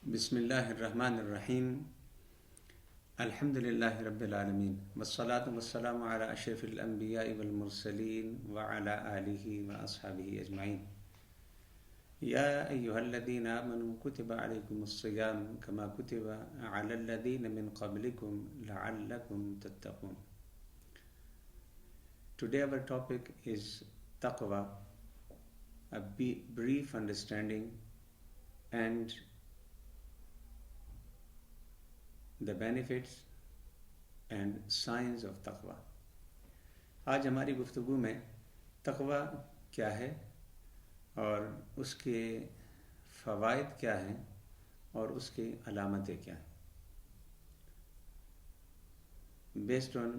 बिस्मिल्लाहिर्रहमानिर्रहीम अल्हम्दुलिल्लाहि रब्बिल आलमीन वस्सलातु वस्सलामु अला अशरफिल अंबियाइ वल मुरसलीन व अला आलिहि व अस्हाबिहि अजमाइन। या अय्युहल्लज़ीना आमनू कुतिबा अलैकुमुस्सियाम कमा कुतिबा अलल्लज़ीना मिन क़ब्लिकुम लअल्लकुम तत्तक़ून। Today our topic is taqwa, a brief understanding and the benefits and signs of taqwa। आज हमारी गुफ्तगू में तक़वा क्या है और उसके फ़वाइद क्या हैं और उसकी अलामतें क्या हैं। Based on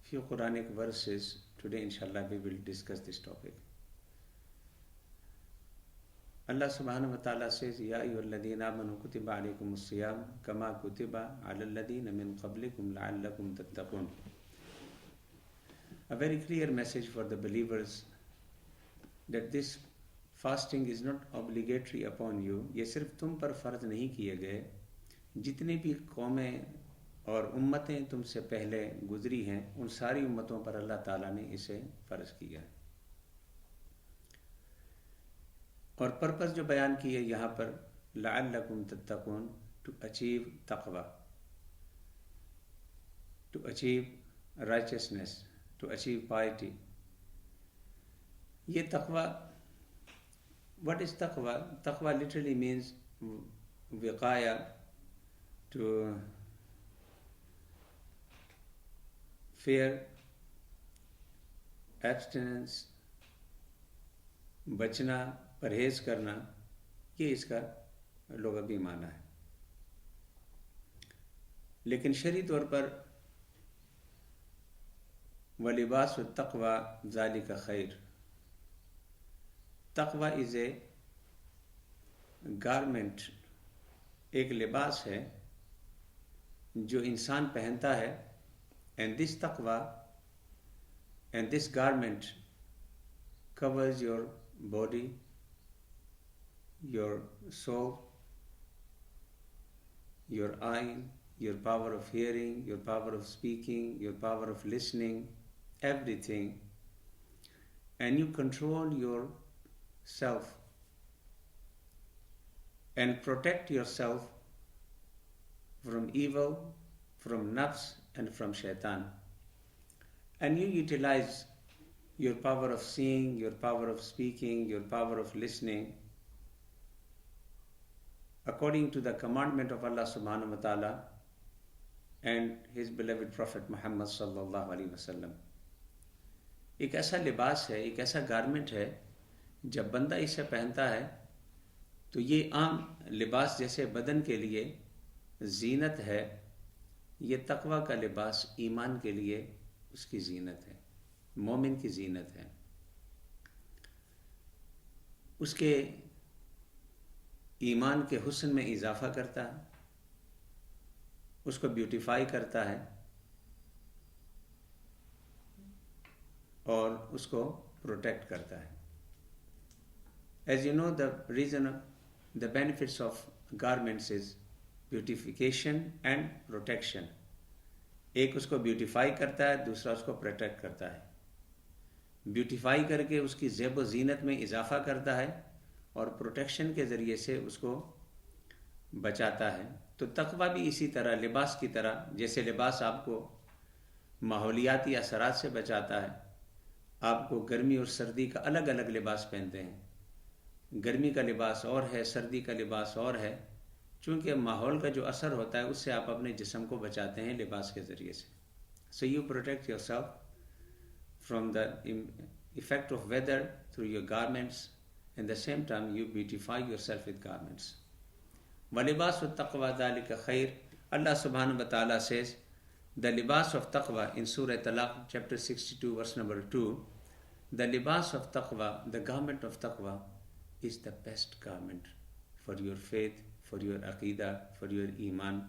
few Quranic verses, today inshallah we will discuss this topic। Allah subhanahu wa ta'ala says, Ya ayyuhalladhina amanu kutiba alaykumus siyam kama kutiba alal-ladhina min qablikum la'allakum tattaqun। A very clear message for the believers that this fasting is not obligatory upon you। ये सिर्फ तुम पर फ़र्ज नहीं किए गए, जितनी भी कौमें और उम्मतें तुमसे पहले गुजरी हैं उन सारी उम्मतों पर अल्लाह ताला ने इसे फ़र्ज किया है। और पर्पस जो बयान की है यहाँ पर लअल्लकुम तत्तक़ून, टू अचीव तक़वा, to achieve righteousness, to achieve piety. ये तक़वा, व्हाट इज़ तक़वा? तक़वा लिटरली मीन्स विक़ाया, टू fear, एब्स्टिनेंस, बचना, परहेज करना, ये इसका लुग़वी माना है। लेकिन शरई तौर पर वलिबासु तक़वा ज़ालिका खैर, तक़वा इज़ ए गारमेंट, एक लिबास है जो इंसान पहनता है। And this taqwa and this garment covers your body, your soul, your eye, your power of hearing, your power of speaking, your power of listening, everything. And you control yourself and protect yourself from evil, from nafs and from shaitan. And you utilize your power of seeing, your power of speaking, your power of listening according to the commandment of Allah subhanahu wa ta'ala and His beloved Prophet Muhammad sallallahu alaihi wasallam। एक ऐसा लिबास है, एक ऐसा garment है, जब बंदा इसे पहनता है तो ये आम लिबास जैसे बदन के लिए जीनत है, ये तक़वा का लिबास ईमान के लिए उसकी जीनत है, मोमिन की जीनत है। उसके ईमान के हुस्न में इजाफ़ा करता है, उसको ब्यूटिफाई करता है और उसको प्रोटेक्ट करता है। As you know, the reason, the benefits of garments is beautification and protection. एक उसको ब्यूटिफाई करता है, दूसरा उसको प्रोटेक्ट करता है। ब्यूटिफाई करके उसकी ज़ेब व ज़ीनत में इजाफ़ा करता है और प्रोटेक्शन के ज़रिए से उसको बचाता है। तो तक़वा भी इसी तरह, लिबास की तरह, जैसे लिबास आपको माहौलियाती असरात से बचाता है। आपको गर्मी और सर्दी का अलग अलग लिबास पहनते हैं, गर्मी का लिबास और है, सर्दी का लिबास और है। चूँकि माहौल का जो असर होता है उससे आप अपने जिस्म को बचाते हैं लिबास के ज़रिए से। So you protect yourself from the effect of weather through your garments, at the same time you beautify yourself with garments. वलिबासु तक़वा ज़ालिका खैर। अल्लाह सुब्हानहू व तआला सेज़ द लिबास ऑफ तक़वा इन सूरह तलाक़ चैप्टर 62 वर्स नंबर 2, द लिबास ऑफ तक़वा, द गारमेंट ऑफ तक़वा is the best garment for your faith, for your aqidah, for your iman,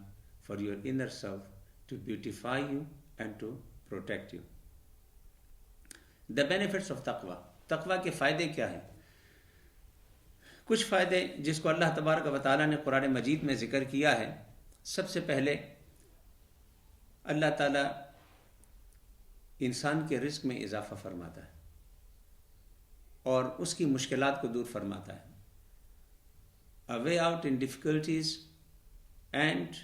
for your inner self, to beautify you and to protect you। The benefits of taqwa, तक़वा के फ़ायदे क्या हैं? कुछ फ़ायदे जिसको अल्लाह तबारक व तआला ने कुरान मजीद में ज़िक्र किया है, सबसे पहले अल्लाह ताला इंसान के रिस्क में इजाफ़ा फरमाता है और उसकी मुश्किलात को दूर फरमाता है. A way out in difficulties and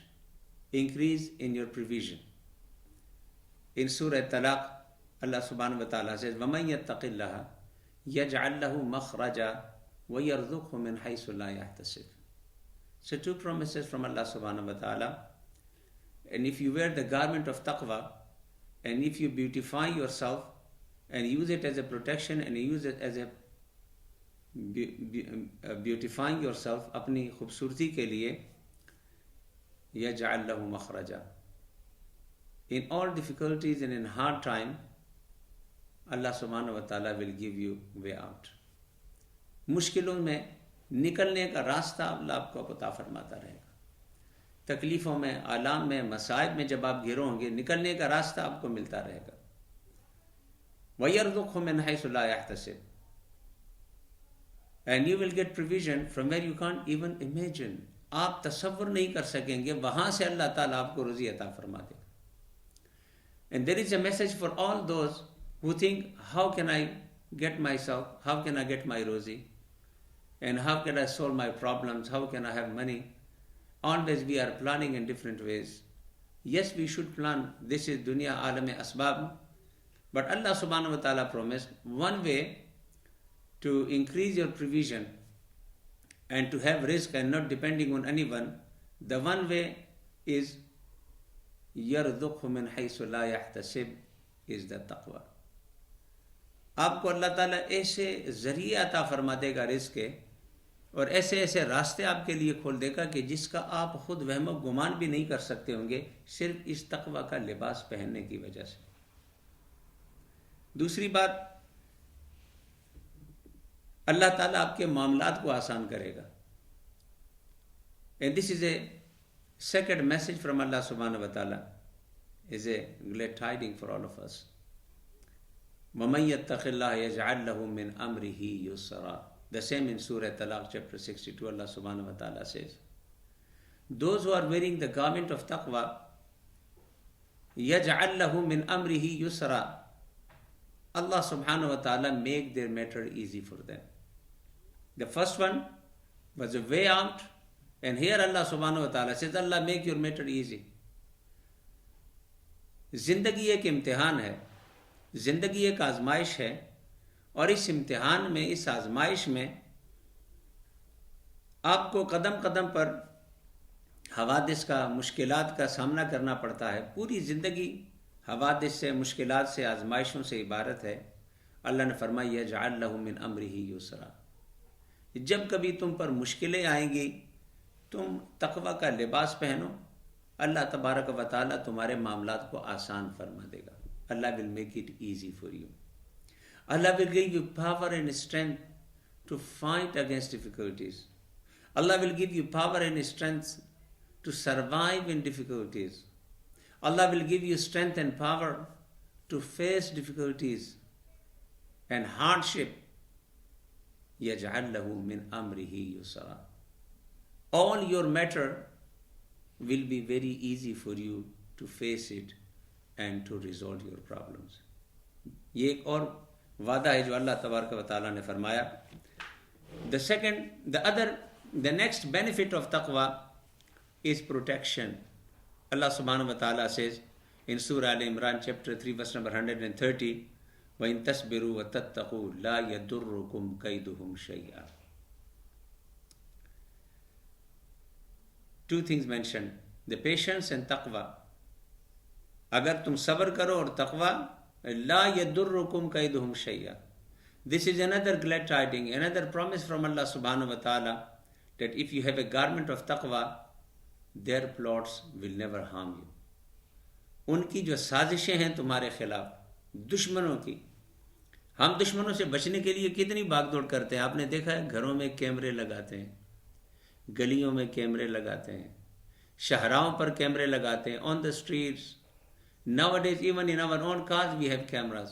increase in your provision. In Surah Talaq, Allah subhanahu wa ta'ala says, وَمَنْ يَتَّقِ اللَّهَ يَجْعَلْ لَهُ مَخْرَجًا وَيَرْزُقْهُ مِنْ حَيْثُ لَا يَحْتَسِبُ. So two promises from Allah subhanahu wa ta'ala. And if you wear the garment of taqwa, and if you beautify yourself and use it as a protection and use it as a beautifying yourself अपनी खूबसूरती के लिए, यजअल लहू मखरजा. In all difficulties and in hard time, Allah subhanahu wa ta'ala will give you way out. मुश्किलों में निकलने का रास्ता अल्लाह आपको अता फरमाता रहेगा. तकलीफ़ों में, आलाम में, मसाइब में जब आप घिरो होंगे, निकलने का रास्ता आपको मिलता रहेगा. वयरज़ुक़हु मिन हैसु ला यहतसिब. And you will get provision from where you can't even imagine. आप तसव्वुर नहीं कर सकेंगे, वहां से अल्लाह ताला आपको रोज़ी अता फरमा देगा. And there is a message for all those who think, how can I get myself, how can I get my rozi, and how can I solve my problems, how can I have money. Always we are planning in different ways. Yes, we should plan. This is dunya alam asbab. But Allah subhanahu wa ta'ala promised one way to increase your provision and to have risk and not depending on anyone. The one way is يَرْزُقْهُ مِنْ حَيْثُ لَا يَحْتَسِبْ is the taqwa. आपको अल्लाह ताला ऐसे जरिए अता फरमा देगा risk के, और ऐसे ऐसे रास्ते आपके लिए खोल देगा कि जिसका आप खुद वहम गुमान भी नहीं कर सकते होंगे, सिर्फ इस तकवा का लिबास पहनने की वजह से. दूसरी बात, अल्लाह ताला आपके मामलात को आसान करेगा. And this is a second message from Allah subhanahu wa ta'ala, is a glad tiding for all of us. وَمَنْ يَتَّقِ اللَّهَ يَجْعَلْ لَهُ مِنْ أَمْرِهِ يُسْرًا. The same in Surah Talaq chapter 62, Allah subhanahu wa ta'ala says, those who are wearing the garment of taqwa, يَجْعَلْ لَهُ مِنْ أَمْرِهِ يُسْرًا. Allah subhanahu wa ta'ala make their matter easy for them. The first one was a way out. And here Allah subhanahu wa ta'ala says, Allah make your matter easy. जिंदगी एक इम्तिहान है, जिंदगी एक आजमाइश है, और इस इम्तिहान में, इस आजमाइश में आपको कदम कदम पर हवादिस का, मुश्किलात का सामना करना पड़ता है. पूरी जिंदगी हवादिस से, मुश्किलात से, आजमाइशों से इबारत है. अल्लाह ने फरमाया यजअल लहू मिन अम्रिही युसरा. जब कभी तुम पर मुश्किलें आएंगी, तुम तकवा का लिबास पहनो, अल्लाह तबारक व तआला तुम्हारे मामलात को आसान फरमा देगा. अल्लाह will make it easy for you. अल्लाह will give you power and strength to fight against difficulties. अल्लाह will give you power and strength to survive in difficulties. अल्लाह will give you strength and power to face difficulties and hardship. यजअल लहू मिन अम्रिही Yusra. All your matter will be very easy for you to face it and to resolve your problems. ये एक और वादा है जो अल्लाह तबारक व तआला ने फरमाया. The next benefit of taqwa is protection. Allah subhanahu wa ta'ala says in Surah Al-Imran chapter 3 verse number 130, وَإِن تَصْبِرُوا وَتَتَّقُوا لَا يَضُرُّكُمْ كَيْدُهُمْ شَيْئًا. Two things mentioned, the patience and taqwa. अगर तुम सब्र करो और तकवा, ला यदुर्रुकुम कैदुहुम शैया. This is another glad tiding, another promise from Allah subhanahu wa ta'ala, that if you have a garment of taqwa, their plots will never harm you. उनकी जो साजिशें हैं तुम्हारे खिलाफ, दुश्मनों की, हम दुश्मनों से बचने के लिए कितनी भागदौड़ करते हैं. आपने देखा है, घरों में कैमरे लगाते हैं, गलियों में कैमरे लगाते हैं, शहराओं पर कैमरे लगाते हैं, on the streets. Nowadays, even in our own cars, we have cameras.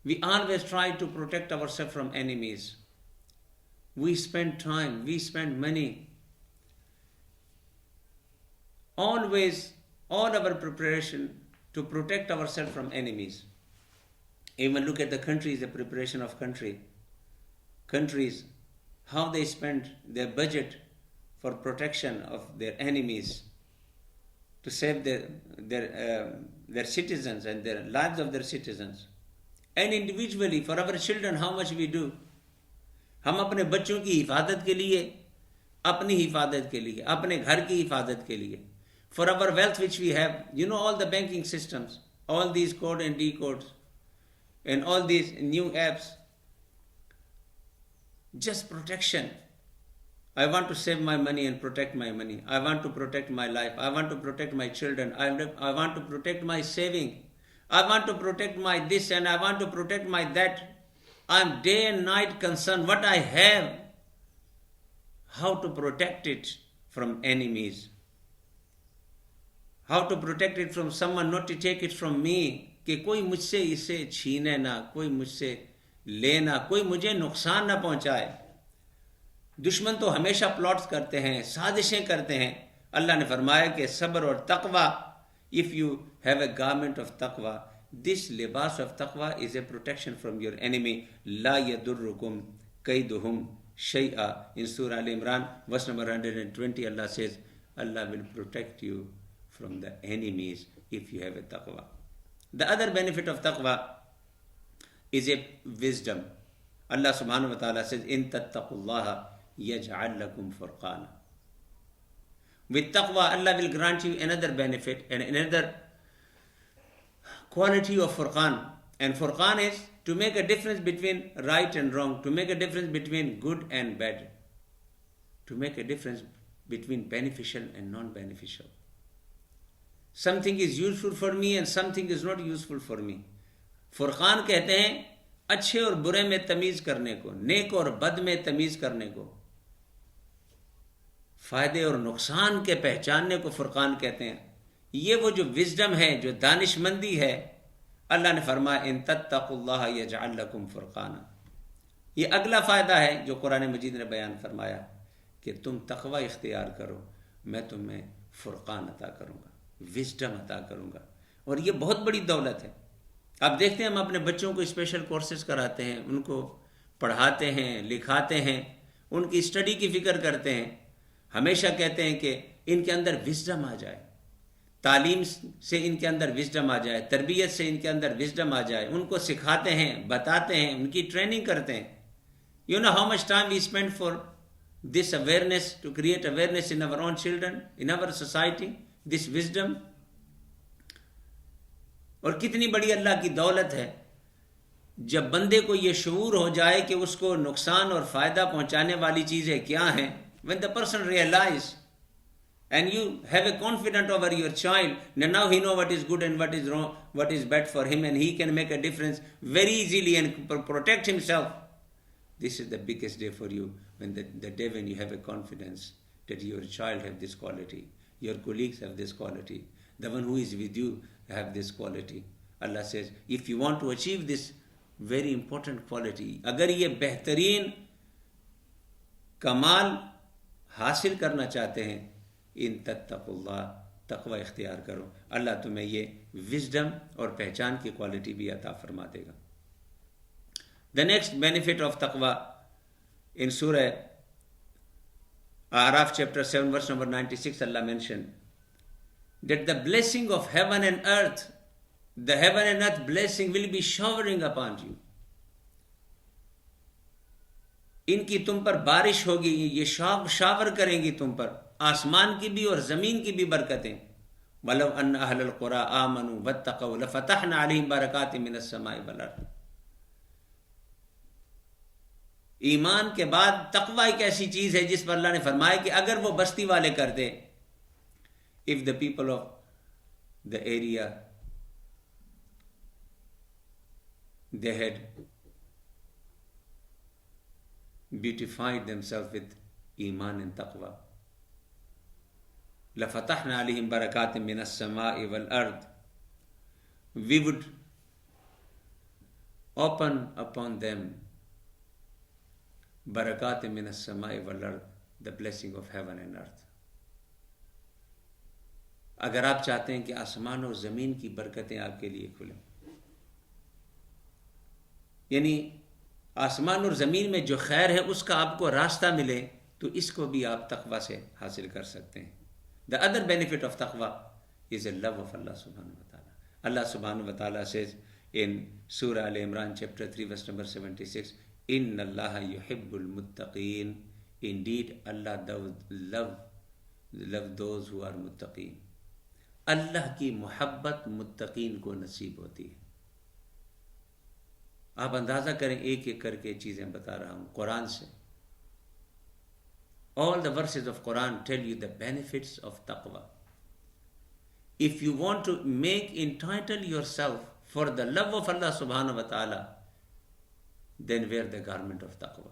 We always try to protect ourselves from enemies. We spend time, we spend money. Always, all our preparation to protect ourselves from enemies. Even look at the countries, the preparation of countries, how they spend their budget for protection of their enemies, to save their citizens and their lives of their citizens. And individually, for our children, how much we do. हम अपने बच्चों की हिफाजत के लिए, अपनी हिफाजत के लिए, अपने घर की हिफाजत के लिए, for our wealth which we have, all the banking systems, all these code and decodes, and all these new apps, just protection. I want to save my money and protect my money. I want to protect my life. I want to protect my children. I want to protect my saving. I want to protect my this and I want to protect my that. I'm day and night concerned what I have, how to protect it from enemies, how to protect it from someone, not to take it from me, कि कोई मुझसे इसे छीने ना, कोई मुझसे लेना, कोई मुझे नुकसान ना पहुंचाए. दुश्मन तो हमेशा प्लॉट्स करते हैं, साजिशें करते हैं. अल्लाह ने फरमाया कि सब्र और तकवा, if you have a garment of taqwa, this libas of taqwa is a protection from your enemy. La yadurrukum kaiduhum shay'a. In Surah Al-Imran, verse number 120, Allah says, Allah will protect you from the enemies if you have a taqwa. The other benefit of taqwa is a wisdom. Allah subhanahu wa ta'ala says, in tattaqullaha yaj'al lakum furqana. With taqwa, Allah will grant you another benefit and another quality of furqan. And furqan is to make a difference between right and wrong, to make a difference between good and bad, to make a difference between beneficial and non-beneficial. Something is useful for me and something is not useful for me. Furqan कहते हैं अच्छे और बुरे में तमीज़ करने को, नेक और बद में तमीज़ करने को, फ़ायदे और नुकसान के पहचानने को फुरकान कहते हैं. ये वो जो विजडम है, जो दानिशमंदी है, अल्लाह ने फरमाया इन तत्तकुल्लाह यजअल लकुम फुरकाना. ये अगला फ़ायदा है जो कुरान मजीद ने बयान फरमाया कि तुम तकवा इख्तियार करो, मैं तुम्हें फुरकान अता करूँगा, विजडम अता करूँगा. और ये बहुत बड़ी दौलत है. आप देखते हैं हम अपने बच्चों को स्पेशल कोर्सेज कराते हैं, उनको पढ़ाते हैं, लिखाते हैं, उनकी स्टडी की फ़िक्र करते हैं. हमेशा कहते हैं कि इनके अंदर विजडम आ जाए, तालीम से इनके अंदर विजडम आ जाए, तरबियत से इनके अंदर विजडम आ जाए. उनको सिखाते हैं, बताते हैं, उनकी ट्रेनिंग करते हैं. You know how much time we spend for this awareness, to create awareness in our own children, in our society, this wisdom. और कितनी बड़ी अल्लाह की दौलत है जब बंदे को ये शऊर हो जाए कि उसको नुकसान और फ़ायदा पहुंचाने वाली चीज़ें क्या हैं. When the person realize and you have a confidence over your child, now he know what is good and what is wrong, what is bad for him, and he can make a difference very easily and protect himself. This is the biggest day for you, when the day when you have a confidence that your child have this quality, your colleagues have this quality, the one who is with you have this quality. Allah says, if you want to achieve this very important quality, अगर ये बेहतरीन कमाल हासिल करना चाहते हैं, इन तत्तकुल्लाह, तकवा इख्तियार करो, अल्लाह तुम्हें ये विजडम और पहचान की क्वालिटी भी अता फरमा देगा. The next benefit of taqwa in Surah A'raf chapter 7 verse number 96, Allah mentioned that the blessing of heaven and earth, the heaven and earth blessing will be showering upon you. इनकी तुम पर बारिश होगी, ये शावर करेंगी तुम पर, आसमान की भी और ज़मीन की भी बरकतें. वलौ अन्न अहलल क़ुरा आमनू वत्तक़ौ लफ़तहना अलैहिम बरकातिम मिनस समाई वल अर्ज़. ईमान के बाद तक़वा एक ऐसी चीज़ है जिस पर अल्लाह ने फरमाया कि अगर वो बस्ती वाले कर दे, if the people of the area they had beautified themselves with iman and taqwa, لَفَتَحْنَا عَلَيْهِمْ بَرَكَاتٍ مِّنَ السَّمَاءِ وَالْأَرْضِ, we would open upon them बरकात minus समाए वल अर्द, the blessing of heaven and earth. अगर आप चाहते हैं कि आसमान और ज़मीन की बरकतें आपके लिए खुलें, यानी आसमान और ज़मीन में जो खैर है उसका आपको रास्ता मिले, तो इसको भी आप तक़वा से हासिल कर सकते हैं। द अदर बेनिफिट ऑफ तक़वा इज़ अ लव ऑफ अल्लाह सुब्हानहू व तआला। अल्लाह सुब्हानहू व तआला सेज़ इन सूरह अल इमरान चैप्टर 3 वर्स नंबर 76, इन्नल्लाह युहिब्बुल मुत्तक़ीन, इंडीड अल्लाह लव दोज हु आर मुत्तक़ीन। अल्लाह की मोहब्बत मुत्तकीन को नसीब होती है। आप अंदाज़ा करें, एक एक करके चीज़ें बता रहा हूँ कुरान से। All the verses of Quran tell you the benefits of taqwa. If you want to entitle yourself for the love of Allah subhanahu wa ta'ala, then wear the garment of taqwa.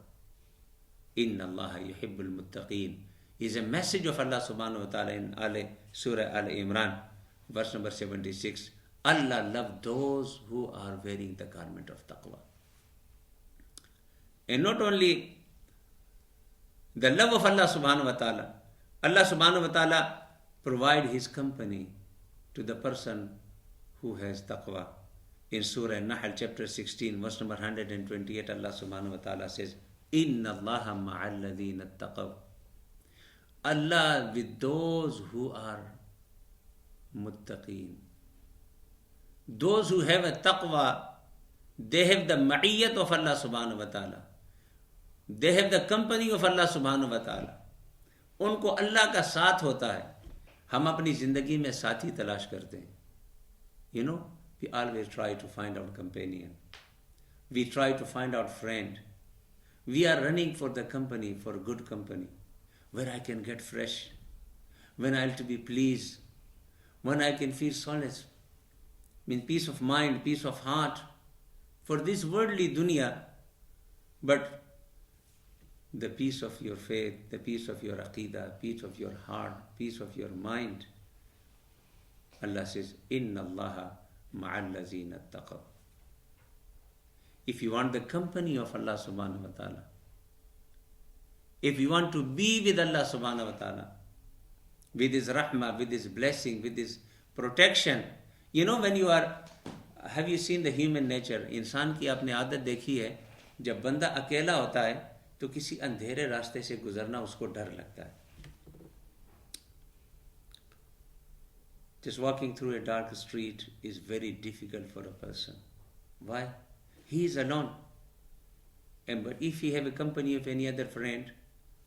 Inna Allah yuhibbul muttaqeen is a message of Allah subhanahu wa ta'ala in Surah Al Imran, verse number 76. Allah loves those who are wearing the garment of taqwa. And not only the love of Allah subhanahu wa ta'ala, Allah subhanahu wa ta'ala provide His company to the person who has taqwa. In Surah Nahl chapter 16 verse number 128, Allah subhanahu wa ta'ala says, Inna Allaha ma'al ladhina taqaw. Allah with those who are muttaqeen. Those who have a taqwa, they have the ma'iyyat of Allah subhanahu wa ta'ala. They have the company of Allah subhanahu wa ta'ala. उनको अल्लाह का साथ होता है। हम अपनी ज़िंदगी में साथी तलाश करते हैं। You know, we always try to find our companion. We try to find our friend. We are running for the company, for good company, where I can get fresh, when I'll to be pleased, when I can feel solace, mean peace of mind, peace of heart, for this worldly dunya, but the peace of your faith, the peace of your aqidah, peace of your heart, peace of your mind. Allah says, Inna Allaha ma'al lazina taqaw. If you want the company of Allah subhanahu wa ta'ala, if you want to be with Allah subhanahu wa ta'ala, with His rahmah, with His blessing, with His protection, you know, when you are, have you seen the human nature? इंसान की आपने आदत देखी है, जब बंदा अकेला होता है तो किसी अंधेरे रास्ते से गुजरना उसको डर लगता है. Just walking through a dark street is very difficult for a person. Why? He is alone. But if he have a company of any other friend,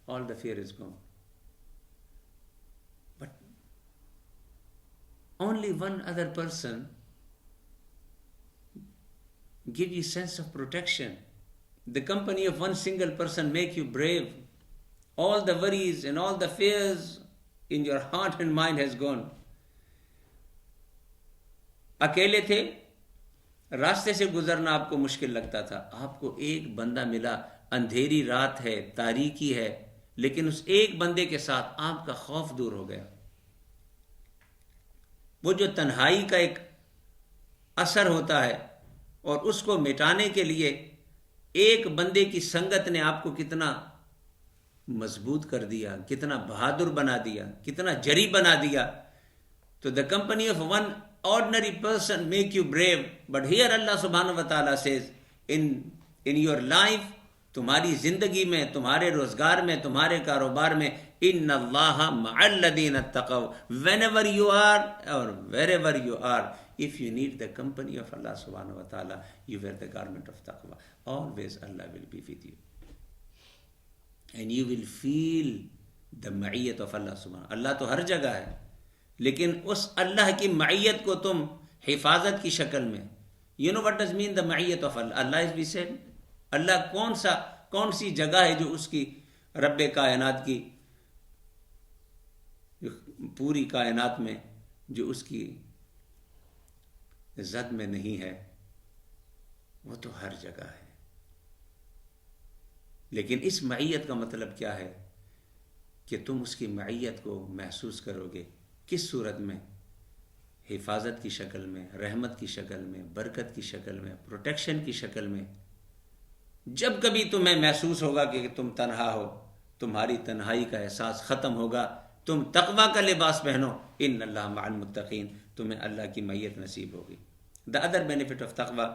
all the fear is gone. But only one other person give you sense of protection. The company of one single person make you brave. All the worries and all the fears in your heart and mind has gone. अकेले थे, रास्ते से गुजरना आपको मुश्किल लगता था. आपको एक बंदा मिला, अंधेरी रात है, तारीकी है, लेकिन उस एक बंदे के साथ आपका खौफ दूर हो गया. वो जो तन्हाई का एक असर होता है और उसको मिटाने के लिए एक बंदे की संगत ने आपको कितना मजबूत कर दिया, कितना बहादुर बना दिया, कितना जरी बना दिया. तो the company of one ordinary person make you brave, but here Allah subhanahu wa ta'ala says, in your life, तुम्हारी जिंदगी में, तुम्हारे रोजगार में, तुम्हारे कारोबार में, inna Allaha ma'al ladina taqaw. Whenever you are or wherever you are, if you need the company of Allah subhanahu wa ta'ala, you wear the garment of taqwa. Always Allah will be with you, and you will feel the ma'iyyat of Allah subhanahu. Allah तो हर जगह है, लेकिन उस अल्लाह की मईयत को तुम हिफाजत की शक्ल में. You know what does mean the मईयत ऑफ अल्लाह? अल्लाह इज बी सेड. अल्लाह कौन सी जगह है जो उसकी रब्बे कायनात की, पूरी कायनात में जो उसकी जद में नहीं है? वो तो हर जगह है. लेकिन इस मईयत का मतलब क्या है कि तुम उसकी मईयत को महसूस करोगे. किस सूरत में? हिफाजत की शक्ल में, रहमत की शक्ल में, बरकत की शक्ल में, प्रोटेक्शन की शक्ल में. जब कभी तुम्हें महसूस होगा कि तुम तन्हा हो, तुम्हारी तन्हाई का एहसास ख़त्म होगा, तुम तकवा का लिबास पहनो, इन्नल्लाह मअल मुत्तकीन, तुम्हें अल्लाह की मैयत नसीब होगी। द अदर बेनिफिट ऑफ तकवा,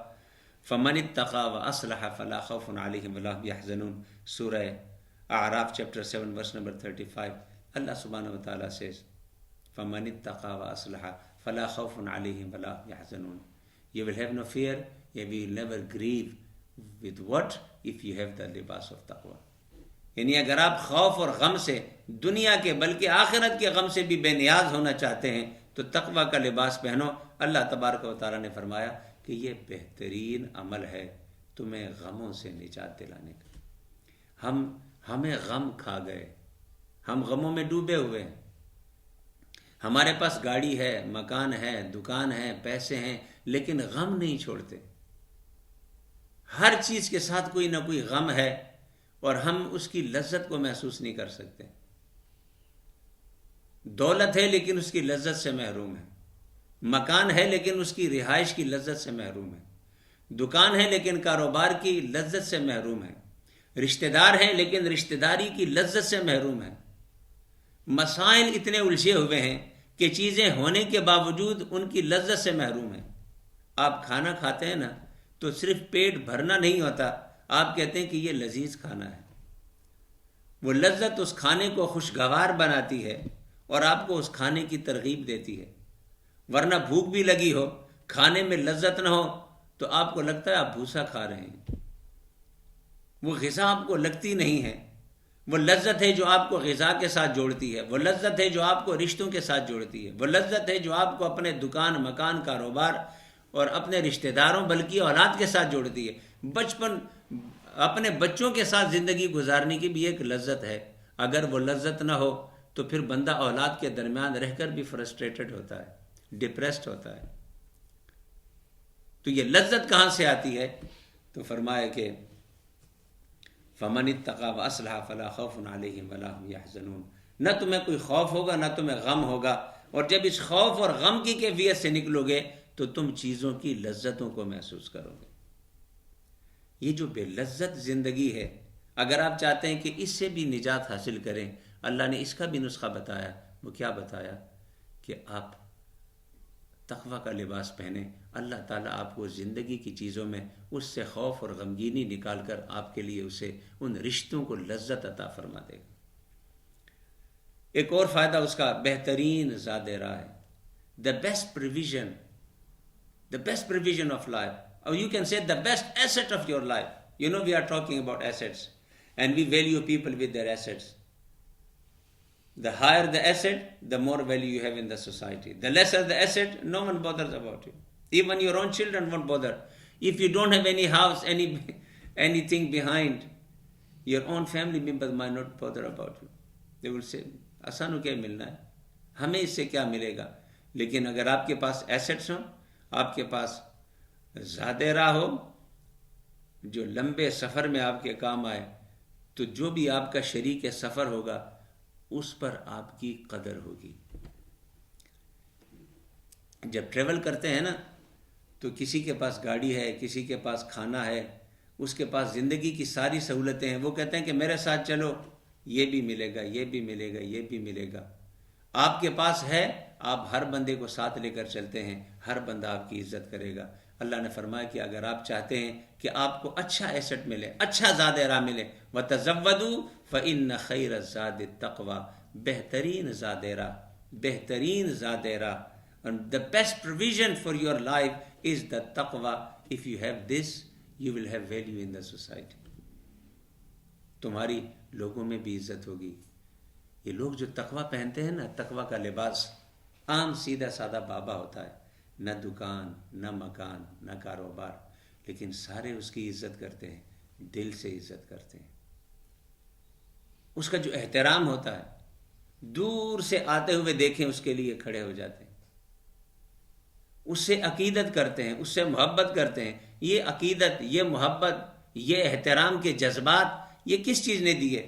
फमन इत्तक़ा व अस्लह फला खौफुन अलैहिम वला हुम यहज़नून, सूरह आराफ चैप्टर 7 वर्स नंबर 35, अल्लाह सुब्हानहू व तआला सेज़ फमन इत्तक़ा व अस्लह फला खौफुन अलैहिम वला हुम यहज़नून, you will have no fear, you will never grieve with what, if you have the libas of taqwa। यानी अगर आप खौफ और गम से, दुनिया के बल्कि आखिरत के गम से भी बेनियाज होना चाहते हैं तो तकवा का लिबास पहनो। अल्लाह तबारक व तआला ने फरमाया कि ये बेहतरीन अमल है तुम्हें गमों से निजात दिलाने का। हमें गम खा गए, हम गमों में डूबे हुए हैं। हमारे पास गाड़ी है, मकान है, दुकान है, पैसे हैं, लेकिन गम नहीं छोड़ते। हर चीज के साथ कोई ना कोई गम है और हम उसकी लज्जत को महसूस नहीं कर सकते। दौलत है लेकिन उसकी लज्जत से महरूम है, मकान है लेकिन उसकी रिहाइश की लज्जत से महरूम है, दुकान है लेकिन कारोबार की लज्जत से महरूम है, रिश्तेदार हैं लेकिन रिश्तेदारी की लज्जत से महरूम है। मसाइल इतने उलझे हुए हैं कि चीज़ें होने के बावजूद उनकी लज्जत से महरूम है। आप खाना खाते हैं ना तो सिर्फ पेट भरना नहीं होता, आप कहते हैं कि ये लजीज खाना है। वो लज्जत उस खाने को खुशगवार बनाती है और आपको उस खाने की तरगीब देती है। वरना भूख भी लगी हो, खाने में लज्जत ना हो तो आपको लगता है आप भूसा खा रहे हैं। वो ग़िज़ा आपको लगती नहीं है। वो लज्जत है जो आपको ग़िज़ा के साथ जोड़ती है, वो लज्जत है जो आपको रिश्तों के साथ जोड़ती है, वो लज्जत है जो आपको अपने दुकान, मकान, कारोबार और अपने रिश्तेदारों बल्कि औलाद के साथ जोड़ती है। बचपन, अपने बच्चों के साथ ज़िंदगी गुजारने की भी एक लज्जत है। अगर वो लज्जत ना हो तो फिर बंदा औलाद के दरमियान रहकर भी फ्रस्ट्रेटेड होता है, डिप्रेस्ड होता है। तो ये लज्जत कहाँ से आती है? तो फरमाया कि फमन इत्तक़ा व अस्लह फला खौफुन अलैहिम वला हुम यहज़नून, न तुम्हें कोई खौफ होगा न तुम्हें गम होगा। और जब इस खौफ और गम की कैफियत से निकलोगे तो तुम चीज़ों की लज्जतों को महसूस करोगे। ये जो बेलज्जत ज़िंदगी है, अगर आप चाहते हैं कि इससे भी निजात हासिल करें, अल्लाह ने इसका भी नुस्खा बताया। वो क्या बताया? कि आप तक़वा का लिबास पहने, अल्लाह ताला आपको ज़िंदगी की चीज़ों में उससे खौफ और गमगीनी निकाल कर आपके लिए उसे उन रिश्तों को लज्जत अता फरमा देगा। एक और फ़ायदा उसका, बेहतरीन ज़ादे राह है, the best provision, the best provision of life, or you can say the best asset of your life. You know, we are talking about assets and we value people with their assets. The higher the asset, the more value you have in the society. The lesser the asset, no one bothers about you. Even your own children won't bother. If you don't have any house, anything behind, your own family members might not bother about you. They will say, आसानु क्या मिलना है, हमें इससे क्या मिलेगा। लेकिन अगर आपके पास एसेट्स हो, आपके पास ज़ादे राह हो जो लंबे सफ़र में आपके काम आए, तो जो भी आपका शरीक सफ़र होगा उस पर आपकी कदर होगी। जब ट्रेवल करते हैं ना तो किसी के पास गाड़ी है, किसी के पास खाना है, उसके पास ज़िंदगी की सारी सहूलतें हैं। वो कहते हैं कि मेरे साथ चलो, ये भी मिलेगा, ये भी मिलेगा, ये भी मिलेगा। आपके पास है, आप हर बंदे को साथ लेकर चलते हैं, हर बंदा आपकी इज्जत करेगा। अल्लाह ने फरमाया कि अगर आप चाहते हैं कि आपको अच्छा एसेट मिले, अच्छा ज़ादे राह मिले, वतज़व्वदू फ़इन्न खैर ज़ादि तक़वा, बेहतरीन ज़ादे राह, बेहतरीन ज़ादे राह, and the best provision for your life is the taqwa. If you have this, you will have value in the society. तुम्हारी लोगों में भी इज्जत होगी। ये लोग जो तकवा पहनते हैं ना, तकवा का लिबास आम सीधा सादा बाबा होता है, न दुकान, न मकान, न कारोबार, लेकिन सारे उसकी इज्जत करते हैं, दिल से इज्जत करते हैं। उसका जो एहतराम होता है, दूर से आते हुए देखें उसके लिए खड़े हो जाते हैं, उससे अकीदत करते हैं, उससे मोहब्बत करते हैं। ये अकीदत, ये मोहब्बत, ये एहतराम के जज्बात ये किस चीज़ ने दिए?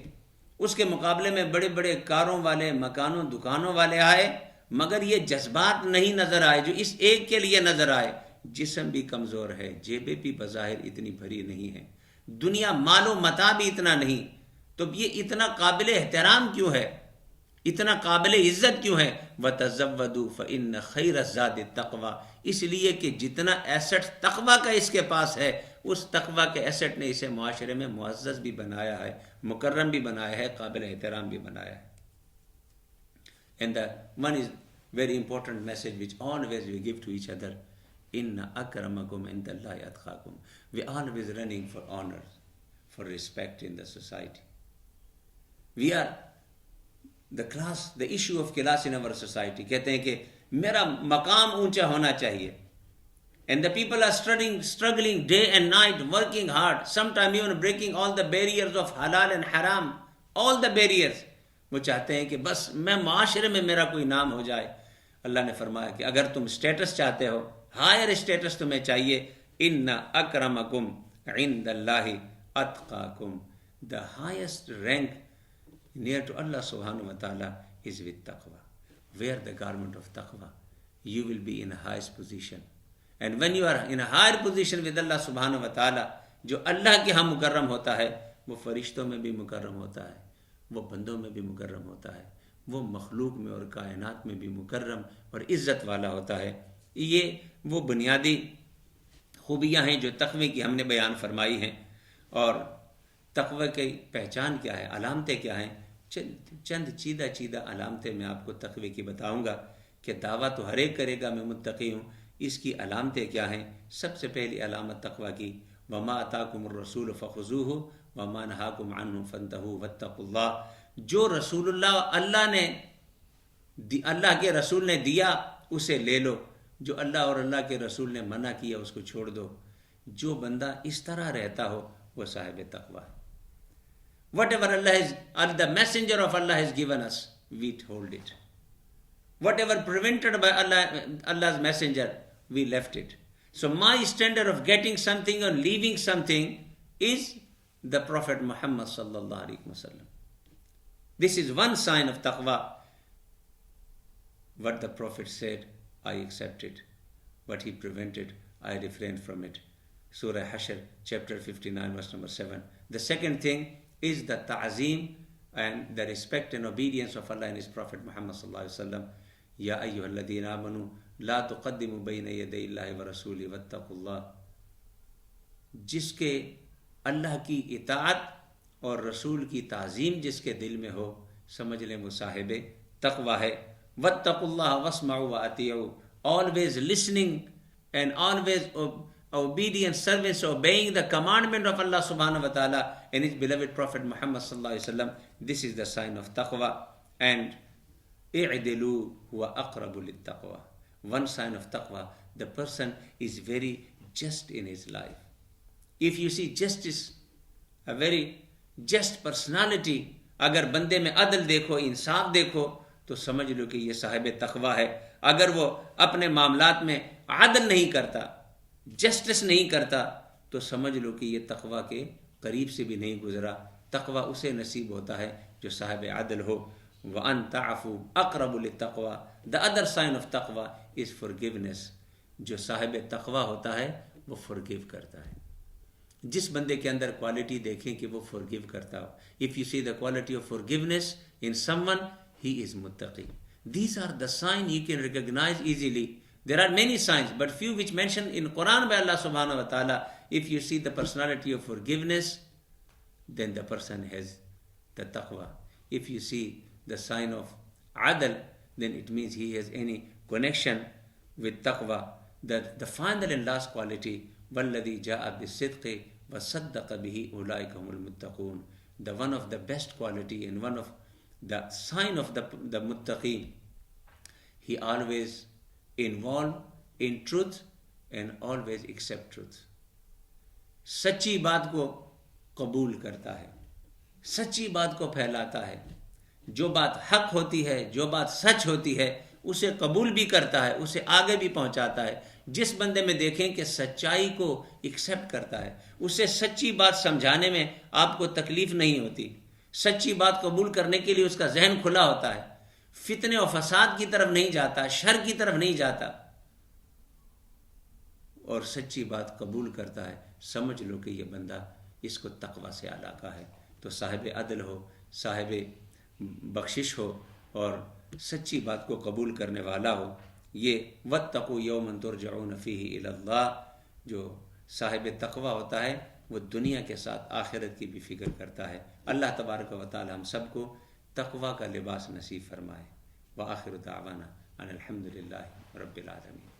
उसके मुकाबले में बड़े बड़े कारों वाले, मकानों, दुकानों वाले आए, मगर ये जज्बात नहीं नज़र आए जो इस एक के लिए नज़र आए। जिस्म भी कमज़ोर है, जेबें भी बज़ाहिर इतनी भरी नहीं है, दुनिया मालो मता भी इतना नहीं, तो ये इतना काबिल एहतराम क्यों है, इतना काबिल इज्जत क्यों है? वतज़व्वदू फ़इन्न खैर ज़ादि तक़वा, इसलिए कि जितना एसेट तक़वा का इसके पास है, उस तक़वा के एसेट ने इसे मुआशरे में मुअज़्ज़ज़ भी बनाया है, मुकर्रम भी बनाया है, काबिल एहतराम भी बनाया है. And the one is very important message which always we give to each other: Inna akramakum indallahi atqakum. We always running for honor, for respect in the society. We are the issue of class in our society. कहते हैं कि मेरा मकाम ऊंचा होना चाहिए. And the people are struggling day and night, working hard, sometimes even breaking all the barriers of halal and haram, all the barriers. वो चाहते हैं कि बस मैं माशरे में मेरा कोई नाम हो जाए. अल्लाह ने फरमाया कि अगर तुम स्टेटस चाहते हो, हायर स्टेटस तुम्हें चाहिए, इन्ना अक्रमकुम इंदल्लाहि अत्काकुम, the highest rank near to Allah subhanahu wa ta'ala is with taqwa. Wear the garment of taqwa, you will be in the highest position. And when you are in a higher position with Allah subhanahu wa ta'ala, जो अल्लाह के यहाँ मुकर्रम होता है, वो फरिश्तों में भी मुकर्रम होता है, वो बंदों में भी मुकर्रम होता है, वो मखलूक में और कायनात में भी मुकर्रम और इज़्ज़त वाला होता है. ये वो बुनियादी खूबियाँ हैं जो तक़वे की हमने बयान फरमाई हैं. और तक़वे की पहचान क्या है, अलामतें क्या हैं? चंद चीदा अलामतें मैं आपको तक़वे की बताऊंगा कि दावा तो हर एक करेगा मैं मुत्तक़ी हूँ, इसकी अलामतें क्या हैं? सबसे पहली अलामत तक़वा की, वमा अताकुमुर रसूल फ़ख़ुज़ूहु वमा नहाकुम अन्हु फ़ंतहू वत्तक़ुल्लाह. जो रसूलुल्लाह अल्लाह के रसूल ने दिया उसे ले लो, जो अल्लाह और अल्लाह के रसूल ने मना किया उसको छोड़ दो. जो बंदा इस तरह रहता हो वो साहिब तक़वा है. Whatever the messenger of Allah has given us, we hold it. Whatever prevented by Allah's messenger, we left it. So my standard of getting something or leaving something is the Prophet Muhammad sallallahu alaihi wasallam. This is one sign of taqwa. What the Prophet said, I accept it. What he prevented, I refrain from it. Surah Hashr, chapter 59, verse number 7. The second thing is the ta'zeem and the respect and obedience of Allah and His Prophet Muhammad sallallahu alaihi wasallam. Ya ayyuhalladhina amanu la tuqaddimu bayna yaday Allahi wa rasuli wattaqullah. जिसके अल्लाह की इताअत और रसूल की ताज़ीम जिसके दिल में हो, समझ लें वो साहिबे तक़वा है. वत्तक़ुल्लाह वस्मऊ व अतीऊ. Always listening and always obedient servants, obeying the commandment of Allah subhanahu wa ta'ala and His beloved Prophet Muhammad sallallahu alaihi wasallam. This is the sign of taqwa. And i'dilu huwa aqrabu lit-taqwa. One sign of taqwa, the person is very just in his life. If you see justice, a very just personality, अगर बंदे में अदल देखो, इंसाफ देखो, तो समझ लो कि ये साहिब तक़वा है. अगर वो अपने मामलात में आदल नहीं करता, जस्टिस नहीं करता, तो समझ लो कि ये तक़वा के करीब से भी नहीं गुजरा. तक़वा उसे नसीब होता है जो साहिब आदल हो. वअन तअफू अक़रबु लित्तक़वा. द अदर साइन ऑफ तक़वा इज़ फॉरगिवनेस. जो साहिब तक़वा होता है वो फॉरगिव करता है. जिस बंदे के अंदर क्वालिटी देखें कि वो फॉरगिव करता हो. If you see the quality of forgiveness in someone, he is muttaqi. These are the signs you can recognize easily. There are many signs, but few which mentioned in Quran by Allah subhanahu wa ta'ala. If you see the personality of forgiveness, then the person has the taqwa. If you see the sign of adl, then it means he has any connection with taqwa. The final and last quality, وَالَّذِي جَاءَ بِالصِّدْقِ وَصَدَّقَ بِهِ أُولَٰئِكَ هُمُ الْمُتَّقُونَ. The one of the best quality and one of the sign of the muttaqi, he always involved in truth and always accept truth. सच्ची बात को कबूल करता है, सच्ची बात को फैलाता है. जो बात हक होती है, जो बात सच होती है, उसे कबूल भी करता है, उसे आगे भी पहुंचाता है. जिस बंदे में देखें कि सच्चाई को एक्सेप्ट करता है, उसे सच्ची बात समझाने में आपको तकलीफ नहीं होती, सच्ची बात कबूल करने के लिए उसका जहन खुला होता है, फितने और फसाद की तरफ नहीं जाता, शर की तरफ नहीं जाता, और सच्ची बात कबूल करता है, समझ लो कि ये बंदा इसको तकवा से अलाका है। तो साहिब अदल हो, साहिब बख्शिश हो और सच्ची बात को कबूल करने वाला हो, ये वत्तक़ू यौमन तुरजऊन फ़ीही इलल्लाह, जो साहिब तकवा होता है वो दुनिया के साथ आखिरत की भी फ़िक्र करता है। अल्लाह तबारक व तआला हम सबको तकवा का लिबास नसीब फरमाए। व आखिर दावाना अनिल हम्दुलिल्लाहि रब्बिल आलमीन।